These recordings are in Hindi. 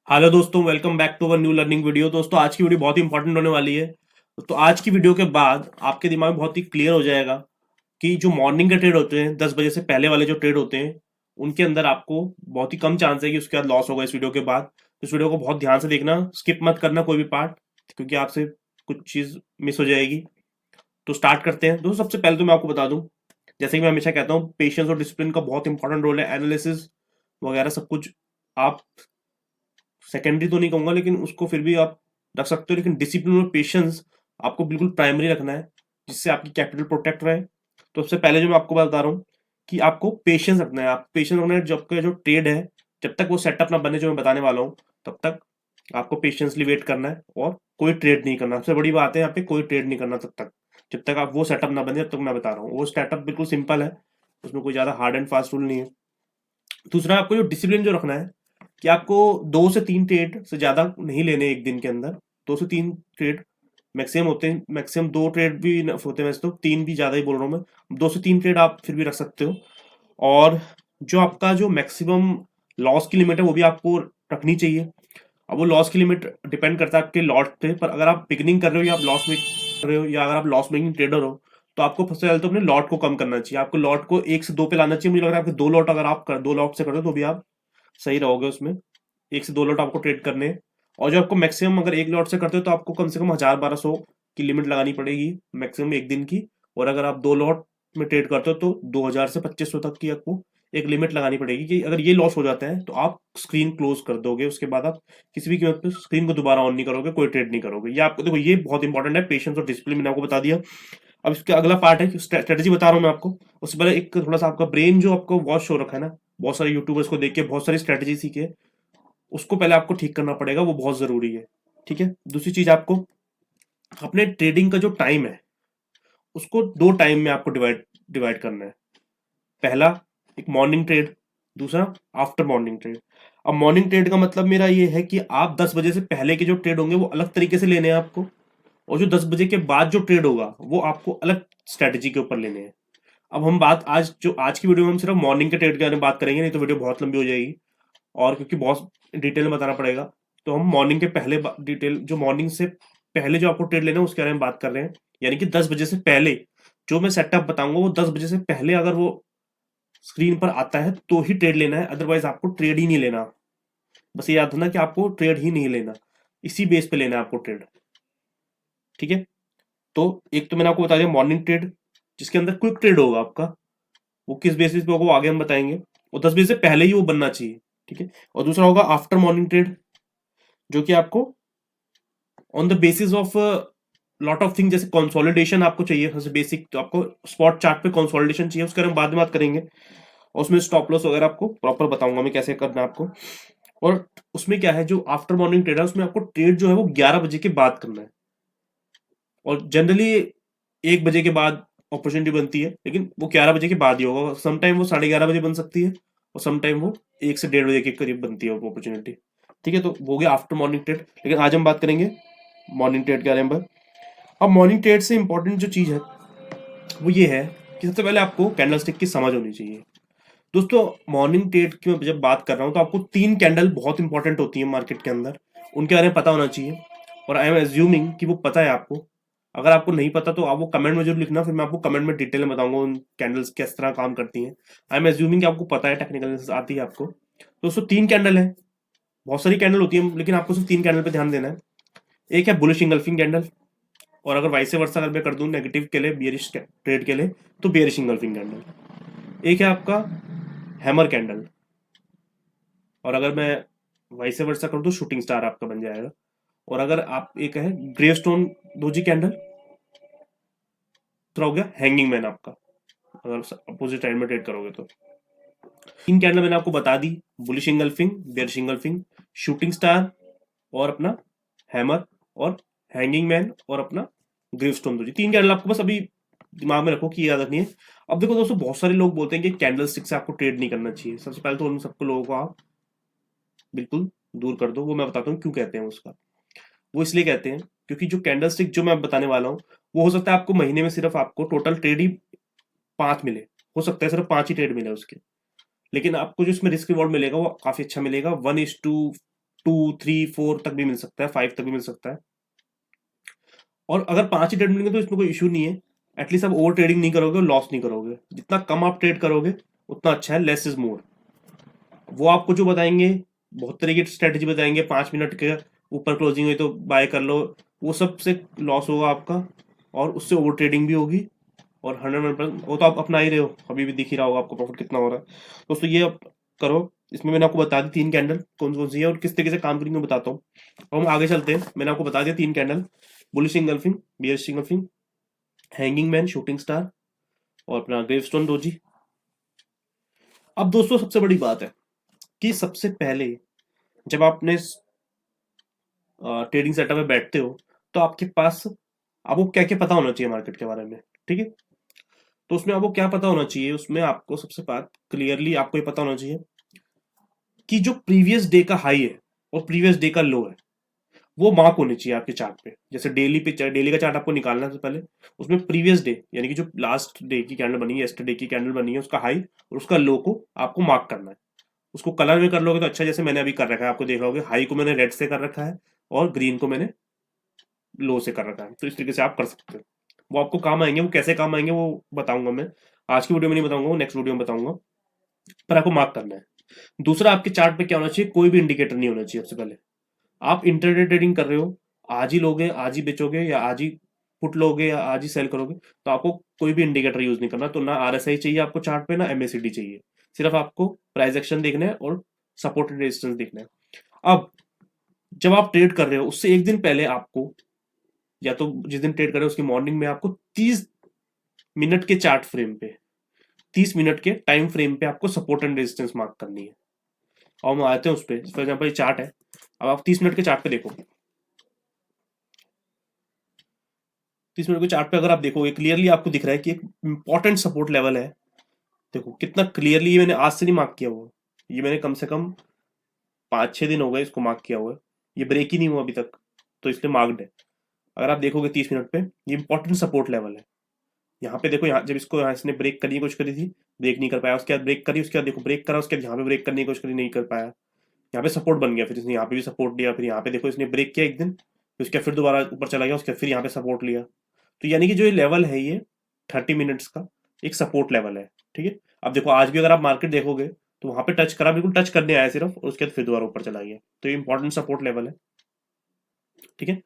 हेलो दोस्तों, welcome back to our new learning video. दोस्तों, आज की वीडियो बहुत ही इंपॉर्टेंट होने वाली है। तो आज की वीडियो के बाद आपके दिमाग में बहुत ही क्लियर हो जाएगा कि जो मॉर्निंग के ट्रेड होते हैं, 10 बजे से पहले वाले जो ट्रेड होते हैं, उनके अंदर आपको बहुत ही कम चांस है कि उसके बाद लॉस होगा। इस वीडियो के बाद तो इस वीडियो को बहुत ध्यान से देखना, स्किप मत करना कोई भी पार्ट, क्योंकि आपसे कुछ चीज़ मिस हो जाएगी। तो स्टार्ट करते हैं। दोस्तों, सबसे पहले तो मैं आपको बता दूं, जैसे कि मैं हमेशा कहता हूँ, पेशेंस और डिसिप्लिन का बहुत इंपॉर्टेंट रोल है। एनालिसिस वगैरह सब कुछ आप सेकेंडरी तो नहीं कहूंगा, लेकिन उसको फिर भी आप रख सकते हो, लेकिन डिसिप्लिन और पेशेंस आपको बिल्कुल प्राइमरी रखना है, जिससे आपकी कैपिटल प्रोटेक्ट रहे। तो सबसे पहले जो मैं आपको बता रहा हूँ कि आपको पेशेंस रखना है। आप पेशेंस रखना है, जब का जो ट्रेड है, जब तक वो सेटअप ना बने जो मैं बताने वाला हूँ, तब तक आपको पेशेंसली वेट करना है और कोई ट्रेड नहीं करना। सबसे बड़ी बात है यहाँ पे, कोई ट्रेड नहीं करना तब तक, जब तक आप वो सेटअप ना बने, जब तक मैं बता रहा हूँ। वो सेटअप बिल्कुल सिंपल है, उसमें कोई ज्यादा हार्ड एंड फास्ट रूल नहीं है। दूसरा, आपको जो डिसिप्लिन जो रखना है कि आपको 2 से 3 ट्रेड से ज्यादा नहीं लेने एक दिन के अंदर। 2 से 3 ट्रेड मैक्सिमम होते हैं, मैक्सिमम 2 ट्रेड भी होते हैं, वैसे तो 3 भी ज्यादा ही बोल रहा हूँ मैं। 2 से 3 ट्रेड आप फिर भी रख सकते हो। और जो आपका जो मैक्सिमम लॉस की लिमिट है, वो भी आपको रखनी चाहिए। अब वो लॉस की लिमिट डिपेंड करता है आपके लॉट पे, पर अगर आप बिगनिंग कर रहे हो या आप लॉस में कर रहे हो, या अगर आप लॉस मेकिंग ट्रेडर हो, तो आपको सबसे पहले तो अपने लॉट को कम करना चाहिए। आपको लॉट को 1 से 2 पे लाना चाहिए। मुझे लग रहा है आपके 2 लॉट, अगर आप 2 लॉट से कर रहे हो तो भी आप सही रहोगे उसमें। 1 से 2 लॉट आपको ट्रेड करने हैं। और जो आपको मैक्सिमम, अगर 1 लॉट से करते हो तो आपको कम से कम 1000-1200 की लिमिट लगानी पड़ेगी मैक्सिमम एक दिन की। और अगर आप 2 लॉट में ट्रेड करते हो तो 2000 से 2500 तक की आपको एक लिमिट लगानी पड़ेगी, कि अगर ये लॉस हो जाता है तो आप स्क्रीन क्लोज कर दोगे। उसके बाद आप किसी भी कीमत पे स्क्रीन को दोबारा ऑन नहीं करोगे, कोई ट्रेड नहीं करोगे। ये आपको देखो, ये बहुत इंपॉर्टेंट है। पेशेंस और डिसिप्लिन मैंने आपको बता दिया। अब इसका अगला पार्ट है, स्ट्रेटेजी बता रहा हूँ मैं आपको। उससे पहले एक थोड़ा सा आपका ब्रेन जो आपको वॉश हो रखा है ना, बहुत सारे यूट्यूबर्स को देख के बहुत सारी स्ट्रेटेजी सीखे, उसको पहले आपको ठीक करना पड़ेगा, वो बहुत जरूरी है। ठीक है। दूसरी चीज, आपको अपने ट्रेडिंग का जो टाइम है, उसको 2 टाइम में आपको डिवाइड डिवाइड करना है। पहला, एक मॉर्निंग ट्रेड। दूसरा, आफ्टर मॉर्निंग ट्रेड। अब मॉर्निंग ट्रेड का मतलब मेरा ये है कि आप 10 बजे से पहले के जो ट्रेड होंगे वो अलग तरीके से लेने हैं आपको, और जो 10 बजे के बाद जो ट्रेड होगा वो आपको अलग स्ट्रेटेजी के ऊपर लेने हैं। अब हम बात, आज की वीडियो में हम सिर्फ मॉर्निंग के ट्रेड के बारे में बात करेंगे, नहीं तो वीडियो बहुत लंबी हो जाएगी, और क्योंकि बहुत डिटेल में बताना पड़ेगा। तो हम मॉर्निंग के पहले डिटेल, जो मॉर्निंग से पहले जो आपको ट्रेड लेना है उसके बारे में बात कर रहे हैं। यानी कि 10 बजे से पहले जो मैं सेटअप बताऊंगा, वो 10 बजे से पहले अगर वो स्क्रीन पर आता है तो ही ट्रेड लेना है, अदरवाइज आपको ट्रेड ही नहीं लेना। बस ये याद रखना कि आपको ट्रेड ही नहीं लेना, इसी बेस पे लेना है आपको ट्रेड। ठीक है। तो एक तो मैंने आपको बता दिया मॉर्निंग ट्रेड, जिसके अंदर क्विक ट्रेड होगा आपका। वो किस बेसिस पे होगा वो आगे हम बताएंगे। और 10 बजे से पहले ही वो बनना चाहिए। ठीक है। और दूसरा होगा आफ्टर मॉर्निंग ट्रेड, जो कि आपको on the basis of lot of thing, जैसे कंसोलिडेशन आपको चाहिए सबसे बेसिक, तो आपको स्पॉट चार्ट पे कंसोलिडेशन चाहिए, उसके बारे में बाद में बात करेंगे। और उसमें स्टॉप लॉस वगैरह आपको प्रॉपर बताऊंगा मैं कैसे करना है आपको। और उसमें क्या है, जो आफ्टर मॉर्निंग ट्रेड है, उसमें आपको ट्रेड जो है वो 11 बजे के बाद करना है। और जनरली 1 बजे के बाद अपॉर्चुनिटी बनती है, लेकिन वो 11 बजे के बाद ही होगा। समटाइम वो 11:30 बजे बन सकती है, और समटाइम वो 1 से 1:30 बजे के करीब बनती है वो अपॉर्चुनिटी। ठीक है। तो वो हो गया आफ्टर मॉर्निंग ट्रेड, लेकिन आज हम बात करेंगे मॉर्निंग ट्रेड के बारे में। अब मॉर्निंग ट्रेड से इंपॉर्टेंट जो चीज़ है वो ये है कि सबसे पहले आपको कैंडल स्टिक की समझ होनी चाहिए। दोस्तों, मॉर्निंग ट्रेड की मैं जब बात कर रहा हूँ तो आपको 3 कैंडल बहुत इंपॉर्टेंट होती है मार्केट के अंदर, उनके बारे में पता होना चाहिए। और आई एम एज्यूमिंग कि वो पता है आपको। अगर आपको नहीं पता तो आप वो कमेंट में जरूर लिखना, फिर मैं आपको कमेंट में डिटेल में बताऊंगा उन कैंडल्स किस तरह काम करती हैं। आई एम एज्यूमिंग कि आपको पता है, टेक्निकल एनालिसिस आती है आपको। तो दोस्तों, 3 कैंडल है। बहुत सारी कैंडल होती है, लेकिन आपको सिर्फ 3 कैंडल पे ध्यान देना है। एक है बुलिश इंगल्फिंग कैंडल, और अगर वाइस वर्सा अगर मैं कर दूं नेगेटिव के लिए, बियरिश ट्रेड के लिए, तो बियरिश इंगल्फिंग कैंडल। एक है आपका हैमर कैंडल, और अगर मैं वाइस वर्सा कर दूं शूटिंग स्टार आपका बन जाएगा। और अगर आप, एक है ग्रेवस्टोन दोजी कैंडल, तो हो गया हैंगिंग मैन आपका, अगर अपोजिट साइड में ट्रेड करोगे तो। 3 कैंडल मैंने आपको बता दी, bullish engulfing, bearish engulfing, shooting star, और अपना हैमर, और हैंगिंग मैन, और अपना ग्रेवस्टोन दोजी। 3 कैंडल आपको बस अभी दिमाग में रखो कि याद रखनी है। अब देखो दोस्तों, बहुत सारे लोग बोलते हैं कि कैंडल स्टिक से आपको ट्रेड नहीं करना चाहिए। सबसे पहले तो उन सबको लोगों को आप बिल्कुल दूर कर दो। वो मैं बताता हूँ क्यों कहते हैं उसका। वो इसलिए कहते हैं क्योंकि जो कैंडल स्टिक जो मैं बताने वाला हूँ, वो हो सकता है आपको महीने में सिर्फ आपको टोटल ट्रेड ही 5 मिले, हो सकता है सिर्फ 5 ही ट्रेड मिले उसके, लेकिन आपको जो इसमें रिस्क रिवॉर्ड मिलेगा वो काफी अच्छा मिलेगा। 1:2 2, 3, 4 तक भी मिल सकता है, 5 तक भी मिल सकता है। और अगर 5 ही ट्रेड मिलेंगे तो इसमें कोई इशू नहीं है। एटलीस्ट आप ओवर ट्रेडिंग नहीं करोगे और लॉस नहीं करोगे। जितना कम आप ट्रेड करोगे उतना अच्छा है, लेस इज मोर। वो आपको जो बताएंगे, बहुत तरह की स्ट्रेटेजी बताएंगे, 5 मिनट के ऊपर क्लोजिंग हुई तो बाय कर लो, वो सबसे लॉस होगा आपका, और उससे ओवर ट्रेडिंग भी होगी। और 100% वो तो आप अपना ही रहे हो, अभी भी दिख ही रहा होगा आपको प्रॉफिट कितना हो रहा है। दोस्तों ये आप करो। इसमें मैंने आपको बता दी 3 कैंडल कौन कौन सी है और किस तरीके से काम करेंगे, मैं बताता हूँ। अब हम आगे चलते हैं। मैंने आपको बता दिया 3 candle, bullish engulfing, bearish engulfing, hanging man, shooting star, और अपना ग्रेवस्टोन डोजी। अब दोस्तों सबसे बड़ी बात है कि सबसे पहले जब आप अपने ट्रेडिंग सेटअप में बैठते हो तो आपके पास आपको क्या क्या पता होना चाहिए मार्केट के बारे में, ठीक है। तो उसमें आपको क्या पता होना चाहिए, उसमें आपको सबसे बात क्लियरली आपको ये पता होना चाहिए कि जो प्रीवियस डे का हाई है और प्रीवियस डे का लो है वो मार्क होने चाहिए आपके चार्ट पे। जैसे डेली पे, डेली का चार्ट आपको निकालना है सबसे पहले, उसमें प्रीवियस डे यानी कि जो लास्ट डे की कैंडल बनी है, यस्टरडे की कैंडल बनी है, उसका हाई और उसका लो को आपको मार्क करना है। उसको कलर में कर लोगे तो अच्छा, जैसे मैंने अभी कर रखा है, आपको देख रहा होगे हाई को मैंने रेड से कर रखा है और ग्रीन को मैंने लो से कर रखा है। तो इस तरीके से आप कर सकते हो। वो आपको काम आएंगे, वो कैसे काम आएंगे वो बताऊंगा मैं, आज की वीडियो में नहीं बताऊंगा, वो नेक्स्ट वीडियो में बताऊंगा। पर आपको मार्क करना है। दूसरा, आपके चार्ट पे क्या होना चाहिए, कोई भी इंडिकेटर नहीं होना चाहिए। सबसे पहले आप इंटरडे ट्रेडिंग कर रहे हो, आज ही लोगे आज ही बेचोगे, या आज ही पुट लोगे या आज ही सेल करोगे, तो आपको कोई भी इंडिकेटर यूज नहीं करना। तो ना आरएसआई चाहिए आपको चार्ट पे, ना एमएसीडी चाहिए। सिर्फ आपको प्राइस एक्शन देखना है और सपोर्ट एंड रेजिस्टेंस देखना है। अब जब आप ट्रेड कर रहे हो उससे एक दिन पहले आपको, या तो जिस दिन ट्रेड कर रहे हो उसकी मॉर्निंग में आपको 30 मिनट के चार्ट फ्रेम पे, 30 मिनट के टाइम फ्रेम पे आपको सपोर्ट एंड रेजिस्टेंस मार्क करनी है। और हम आते हैं उस पर। फॉर एग्जाम्पल ये चार्ट है, अब आप 30 मिनट के चार्ट पे देखो। 30 मिनट के चार्ट पे अगर आप देखोगे क्लियरली आपको दिख रहा है कि एक इंपॉर्टेंट सपोर्ट लेवल है। देखो कितना क्लियरली, ये मैंने आज से नहीं मार्क किया हुआ, ये मैंने कम से कम 5-6 दिन हो गए इसको मार्क किया हुआ है। ये ब्रेक ही नहीं हुआ अभी तक, तो इसलिए मार्क्ड है। अगर आप देखोगे 30 मिनट पे, ये इंपॉर्टेंट सपोर्ट लेवल है। यहाँ पे देखो, यहाँ जब इसको यहाँ इसने ब्रेक करने की कोशिश करी थी, ब्रेक नहीं कर पाया। उसके बाद ब्रेक करी, उसके बाद देखो ब्रेक करा, उसके बाद यहाँ पे ब्रेक करने की कोशिश करी, नहीं कर पाया। यहाँ पे सपोर्ट बन गया, फिर इसने यहाँ पे भी सपोर्ट लिया, फिर यहाँ पे देखो इसने ब्रेक किया एक दिन, फिर उसके बाद फिर दोबारा ऊपर चला गया, उसके बाद फिर यहाँ पे सपोर्ट लिया। तो यानी कि जो ये लेवल है ये 30 मिनट्स का एक सपोर्ट लेवल है, ठीक है। अब देखो आज भी अगर आप मार्केट देखोगे तो वहां पे टच करा, बिल्कुल टच करने आया सिर्फ, और उसके बाद फिर दोबारा ऊपर चला गया। तो ये इंपॉर्टेंट सपोर्ट लेवल है, ठीक है।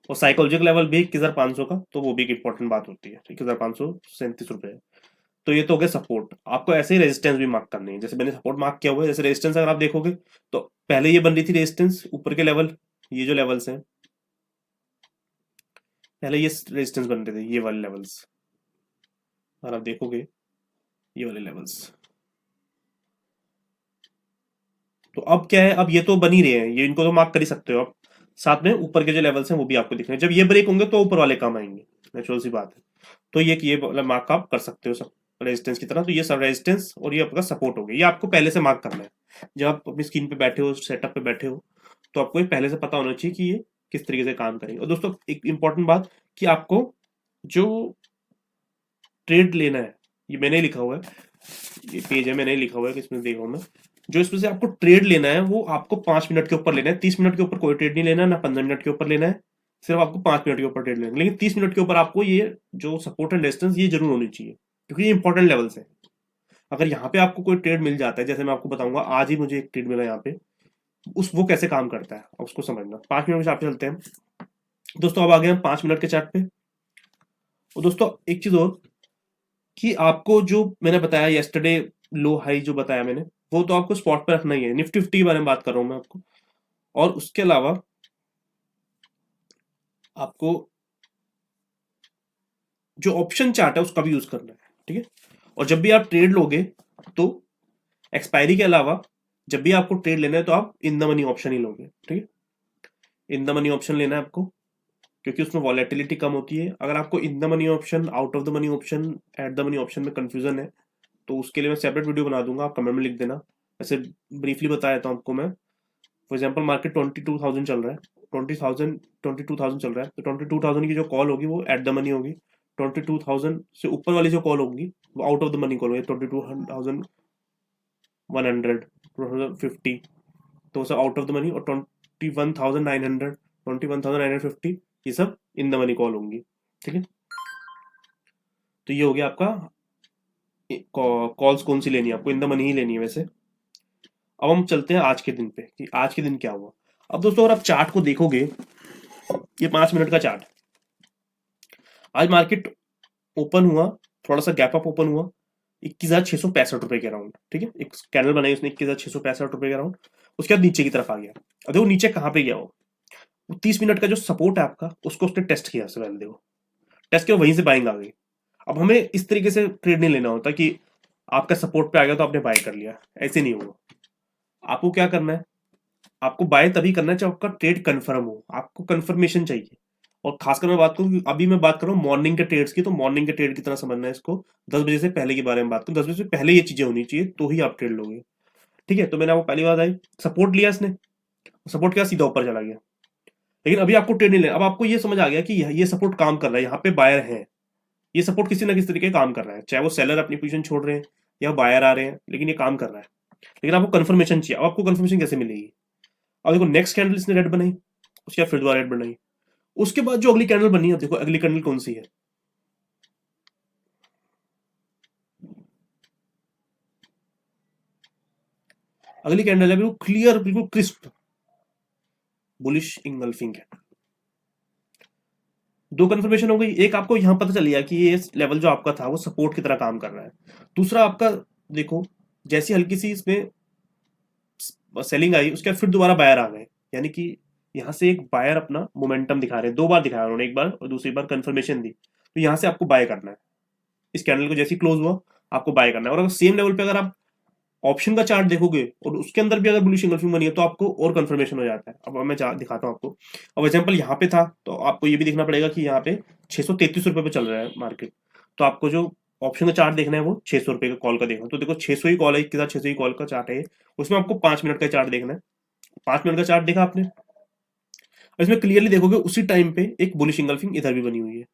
और साइकोलॉजिकल लेवल भी 21,500 का, तो वो भी एक इंपॉर्टेंट बात होती है। 21,537 रुपए है। तो ये तो हो गया सपोर्ट। आपको ऐसे ही रेजिस्टेंस भी मार्क करनी है, जैसे मैंने सपोर्ट मार्क किया हुआ है। जैसे रेजिस्टेंस अगर आप देखोगे तो पहले ये बन रही थी रेजिस्टेंस, ऊपर के लेवल, ये जो लेवल्स हैं, पहले ये रेजिस्टेंस बन रहे थे, ये वाले लेवल्स। अगर आप देखोगे ये वाले लेवल्स, तो अब क्या है, अब ये तो बन ही रहे हैं, ये इनको तो मार्क कर ही सकते हो आप। साथ में ऊपर के जो लेवल्स हैं वो भी आपको दिख रहे हैं। जब ये ब्रेक होंगे तो ऊपर वाले काम आएंगे, नेचुरल सी बात है। तो ये मतलब मार्क आप कर सकते हो सब रेजिस्टेंस की तरह। तो ये सब रेजिस्टेंस और ये आपका सपोर्ट हो गया, ये आपको पहले से मार्क करना है। जब आप अपनी स्क्रीन पे बैठे हो, सेटअप पे बैठे हो, तो आपको ये पहले से पता होना चाहिए कि ये किस तरीके से काम करेंगे। और दोस्तों एक इंपॉर्टेंट बात कि आपको जो ट्रेड लेना है, ये मैंने ही लिखा हुआ है, ये पेज है मैंने ही लिखा हुआ है कि इसमें देखो मैं, जो इसमें से आपको ट्रेड लेना है वो आपको 5 मिनट के ऊपर लेना है। 30 मिनट के ऊपर कोई ट्रेड नहीं लेना, ना 15 मिनट के ऊपर लेना है। सिर्फ आपको 5 मिनट के ऊपर ट्रेड लेना है। लेकिन 30 मिनट के ऊपर आपको ये जो सपोर्ट एंड रेजिस्टेंस ये जरूर होनी चाहिए, क्योंकि ये इंपॉर्टेंट लेवल्स है। अगर यहाँ पे आपको कोई ट्रेड मिल जाता है, जैसे मैं आपको बताऊंगा, आज ही मुझे एक ट्रेड मिला यहाँ पे, उस वो कैसे काम करता है उसको समझना। 5 मिनट के चार्ट पे चलते हैं दोस्तों। अब आ गए हम 5 मिनट के चार्ट पे। और दोस्तों एक चीज और, कि आपको जो मैंने बताया येस्टरडे लो हाई जो बताया मैंने, वो तो आपको स्पॉट पे रखना ही है। निफ्टी 50 के बारे में बात कर रहा हूं मैं आपको। और उसके अलावा आपको जो ऑप्शन चार्ट है उसका भी यूज करना है, ठीक है। और जब भी आप ट्रेड लोगे तो एक्सपायरी के अलावा जब भी आपको ट्रेड लेना है तो आप इन द मनी ऑप्शन ही लोगे, ठीक है। इन द मनी ऑप्शन लेना है आपको, क्योंकि उसमें वॉलेटिलिटी कम होती है। अगर आपको in the money option, out of the money option, at the money option में कंफ्यूजन है तो उसके लिए मैं सेपरेट वीडियो बना दूंगा, आप कमेंट में लिख देना। वैसे ब्रीफली बता देता हूँ आपको मैं। फॉर एग्जाम्पल मार्केट 22,000 चल रहा है, 22,000 चल रहा है, तो 22,000 की जो कॉल होगी वो एट द मनी होगी। 22,000 से ऊपर वाली जो कॉल होगी वो out of the money call होगी, 22,100, 2,50, तो सब आउट ऑफ द मनी। और 21,900, 21,950 ये सब इन द मनी कॉल होंगी। ठीक है, तो ये हो गया आपका कॉल्स कौन सी लेनी है आपको, इन द मनी ही लेनी है वैसे। अब हम चलते हैं आज के दिन पे कि आज के दिन क्या हुआ। अब दोस्तों अगर आप चार्ट को देखोगे, ये 5 मिनट का चार्ट, आज मार्केट ओपन हुआ, थोड़ा सा गैप अप ओपन हुआ 21,665 के अराउंड। ठीक है, एक कैंडल बनाई उसने 21,665 के अराउंड, उसके बाद नीचे की तरफ आ गया। अब देखो नीचे कहाँ पे गया वो 30 मिनट का जो सपोर्ट है आपका, उसको उसने टेस्ट किया। सबसे पहले देखो टेस्ट किया, वहीं से बाइंग आ गई। अब हमें इस तरीके से ट्रेड नहीं लेना होता कि आपका सपोर्ट पे आ गया तो आपने बाय कर लिया, ऐसे नहीं होगा। आपको क्या करना है, आपको बाय तभी करना है जब आपका ट्रेड कंफर्म हो, आपको कंफर्मेशन चाहिए। और खासकर मैं बात करूँ, अभी मैं बात कर रहा हूँ मॉर्निंग के ट्रेड्स की, तो मॉर्निंग के ट्रेड की तरह समझना है इसको। 10 बजे से पहले के बारे में बात करूँ, 10 बजे से पहले ये चीजें होनी चाहिए तो ही आप ट्रेड लोगे। ठीक है, तो मैंने आपको पहली बात आई, सपोर्ट लिया इसने, सपोर्ट किया सीधा ऊपर चला गया। लेकिन अभी आपको ट्रेड नहीं लेना। अब आपको ये समझ आ गया कि ये सपोर्ट काम कर रहा है, यहाँ पे बायर है, ये सपोर्ट किसी ना किसी तरीके का काम कर रहा है, चाहे वो सेलर अपनी पोजीशन छोड़ रहे हैं या बायर आ रहे हैं, लेकिन ये काम कर रहा है। लेकिन आपको कंफर्मेशन चाहिए। अब आपको कंफर्मेशन कैसे मिलेगी? अब देखो नेक्स्ट कैंडल इसने रेड बनाई, उसके बाद फिर दोबारा रेड बनाई, उसके बाद जो अगली कैंडल बनी है, देखो अगली कैंडल कौन सी है, अगली कैंडल है बिल्कुल क्लियर, बिल्कुल क्रिस्प बुलिश इंगल्फिंग है। दो कंफर्मेशन हो गई, एक आपको यहां पता चल गया कि ये लेवल जो आपका था वो सपोर्ट की तरह काम कर रहा है। दूसरा आपका देखो, जैसी हल्की सी इसमें सेलिंग आई, उसके बाद फिर दोबारा बायर आ गए, यानी कि यहां से एक बायर अपना मोमेंटम दिखा रहे हैं। दो बार दिखाया उन्होंने, एक बार और दूसरी बार कंफर्मेशन दी, तो यहां से आपको बाय करना है। इस कैंडल को जैसे क्लोज हुआ आपको बाय करना है। और अगर सेम लेवल पे अगर आप ऑप्शन का चार्ट देखोगे और उसके अंदर भी अगर बुलिश इंगल्फिंग बनी है तो आपको और कंफर्मेशन हो जाता है। अब मैं दिखाता हूँ आपको। अब एग्जांपल यहाँ पे था, तो आपको ये भी देखना पड़ेगा कि यहाँ पे 633 रुपए पे चल रहा है मार्केट, तो आपको जो ऑप्शन का चार्ट देखना है वो 600 रुपए का कॉल का देखना है। तो देखो 600 ही कॉल है, इसके साथ 600 ही कॉल का चार्ट है, उसमें आपको 5 मिनट का चार्ट देखना है। 5 मिनट का चार्ट देखा आपने, इसमें क्लियरली देखोगे उसी टाइम पे एक बुलिश इंगल्फिंग इधर भी बनी हुई है।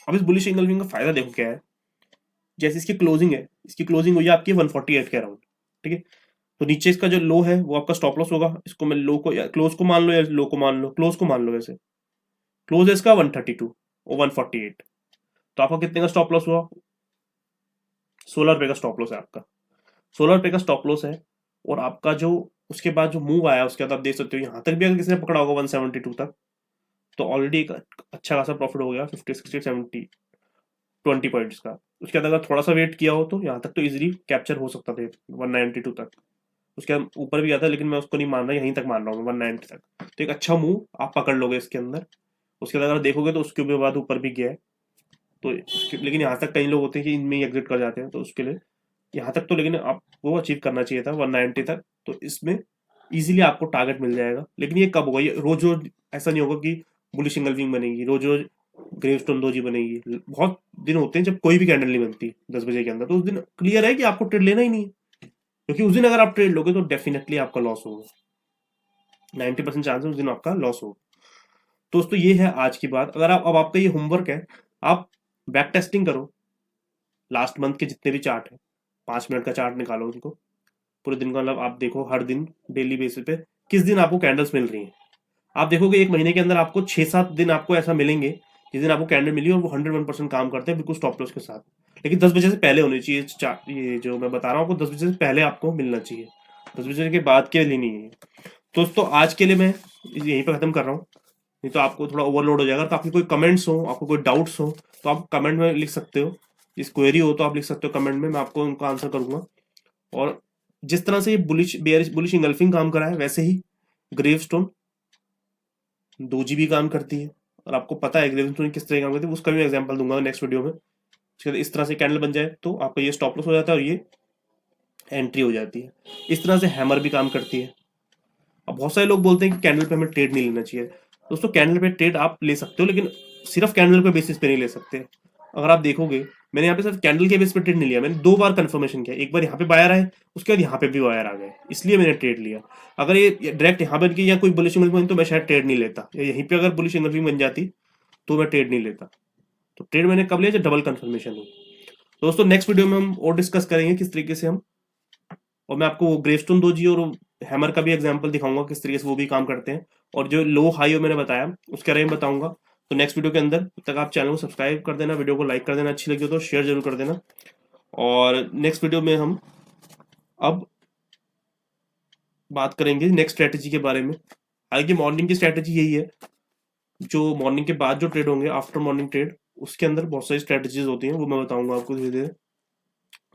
अब इस बुलिश इंगल्फिंग का फायदा देखो क्या है, जैसे इसकी क्लोजिंग है, इसकी क्लोजिंग हुई है आपकी 148 के अराउंड। ठीक है, तो नीचे इसका जो लो है वो आपका स्टॉप लॉस होगा। इसको मैं लो को या क्लोज को मान लो या लो को मान लो, क्लोज को मान लो। वैसे क्लोज है इसका 132 और 148, तो आपका कितने का स्टॉप लॉस हुआ? 16 रुपए का स्टॉप लॉस है आपका, 16 रुपए का स्टॉप लॉस है। और आपका जो उसके बाद जो मूव आया उसके बाद आप देख सकते हो यहाँ तक भी अगर किसी ने पकड़ा होगा 172 तक, तो ऑलरेडी एक अच्छा खासा प्रॉफिट हो गया, 50 60 70 20 पॉइंट्स का। उसके बाद अगर थोड़ा सा वेट किया हो तो यहाँ तक तो इजीली कैप्चर हो सकता था 192 तक। उसके बाद ऊपर भी गया था, लेकिन मैं उसको नहीं मान रहा, यहीं तक मान रहा हूँ 190 तक। तो एक अच्छा मूव आप पकड़ लोगे इसके अंदर। उसके बाद अगर देखोगे तो उसके भी बाद ऊपर भी गया है, तो लेकिन यहाँ तक कई लोग होते हैं कि इनमें ही एग्जिट कर जाते हैं, तो उसके लिए यहाँ तक तो लेकिन आपको अचीव करना चाहिए था 190 तक। तो इसमें इजीली आपको टारगेट मिल जाएगा। लेकिन ये कब होगा? ये रोज रोज ऐसा नहीं होगा कि बुलिश इंगल्फिंग बनेगी, रोज रोज ग्रेवस्टोन दोजी बनेगी। बहुत दिन होते हैं जब कोई भी कैंडल नहीं बनती 10 बजे के अंदर, तो उस दिन क्लियर है कि आपको ट्रेड लेना ही नहीं है, क्योंकि उस दिन अगर आप ट्रेड लोगे तो डेफिनेटली आपका लॉस होगा, 90% चांस है उस दिन आपका लॉस होगा। दोस्तों ये है आज की बात। अगर आप, अब आपका ये होमवर्क है, आप बैक टेस्टिंग करो लास्ट मंथ के जितने भी चार्ट है, 5 मिनट का चार्ट निकालो उनको, पूरे दिन का, मतलब आप देखो हर दिन डेली बेसिस पे किस दिन आपको कैंडल्स मिल रही हैं। आप देखोगे एक महीने के अंदर आपको 6-7 दिन आपको ऐसा मिलेंगे जिस दिन आपको कैंडल मिली और वो 101% काम करते हैं बिल्कुल स्टॉप लॉस के साथ। लेकिन 10 बजे से पहले होनी चाहिए चार्ट, ये जो मैं बता रहा हूँ आपको 10 बजे से पहले आपको मिलना चाहिए, 10 बजे के बाद के लिए नहीं है। दोस्तों आज के लिए मैं यहीं पर खत्म कर रहा हूँ, नहीं तो आपको थोड़ा ओवरलोड हो जाएगा। तो आपके कोई कमेंट्स हो, आपको कोई डाउट्स हो, तो आप कमेंट में लिख सकते हो। इस क्वेरी हो तो आप लिख सकते हो कमेंट में, मैं आपको उनका आंसर करूंगा। और जिस तरह से ये बुलिश इंगल्फिंग काम करा है, वैसे ही ग्रेवस्टोन दोजी भी काम करती है। और आपको पता है ग्रेवस्टोन किस तरह काम करती है, उसका भी एग्जांपल दूंगा नेक्स्ट वीडियो में। उसके बाद इस तरह से कैंडल बन जाए तो आपका ये स्टॉप लॉस हो जाता है और ये एंट्री हो जाती है। इस तरह से हैमर भी काम करती है। अब बहुत सारे लोग बोलते हैं कि कैंडल पे हमें ट्रेड नहीं लेना चाहिए। दोस्तों कैंडल पे ट्रेड आप ले सकते हो, लेकिन सिर्फ कैंडल पे बेसिस पे नहीं ले सकते। अगर आप देखोगे मैंने यहाँ पे सिर्फ कैंडल के बेस पे ट्रेड नहीं लिया, मैंने 2 बार कंफर्मेशन किया। एक बार यहाँ पे बायर आए, उसके बाद यहाँ पे भी बायर आ गए, इसलिए मैंने ट्रेड लिया। अगर ये डायरेक्ट यहाँ बन के या कोई बुलिश इंगल्फिंग बनी तो मैं शायद ट्रेड नहीं लेता, या यहीं पे अगर बुलिश इंगल्फिंग बन जाती तो मैं ट्रेड नहीं लेता। तो ट्रेड मैंने कब लिया? जब डबल कंफर्मेशन हो। दोस्तों नेक्स्ट वीडियो में हम और डिस्कस करेंगे किस तरीके से हम और मैं आपको वो ग्रेवस्टोन डोजी और हैमर का भी एग्जांपल दिखाऊंगा किस तरीके से वो भी काम करते हैं, और जो लो हाई मैंने बताया उसके बारे में बताऊंगा। तो नेक्स्ट वीडियो के अंदर, तब तक आप चैनल को सब्सक्राइब कर देना, वीडियो को लाइक कर देना, अच्छी लगी हो तो शेयर जरूर कर देना। और नेक्स्ट वीडियो में हम अब बात करेंगे नेक्स्ट स्ट्रेटेजी के बारे में। हालांकि मॉर्निंग की स्ट्रेटेजी यही है, जो मॉर्निंग के बाद जो ट्रेड होंगे, आफ्टर मॉर्निंग ट्रेड, उसके अंदर बहुत सारी स्ट्रेटेजीज होती हैं, वो मैं बताऊंगा आपको धीरे धीरे।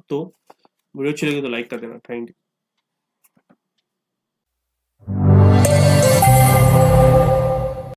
तो वीडियो अच्छी लगी तो लाइक कर देना। Thank you.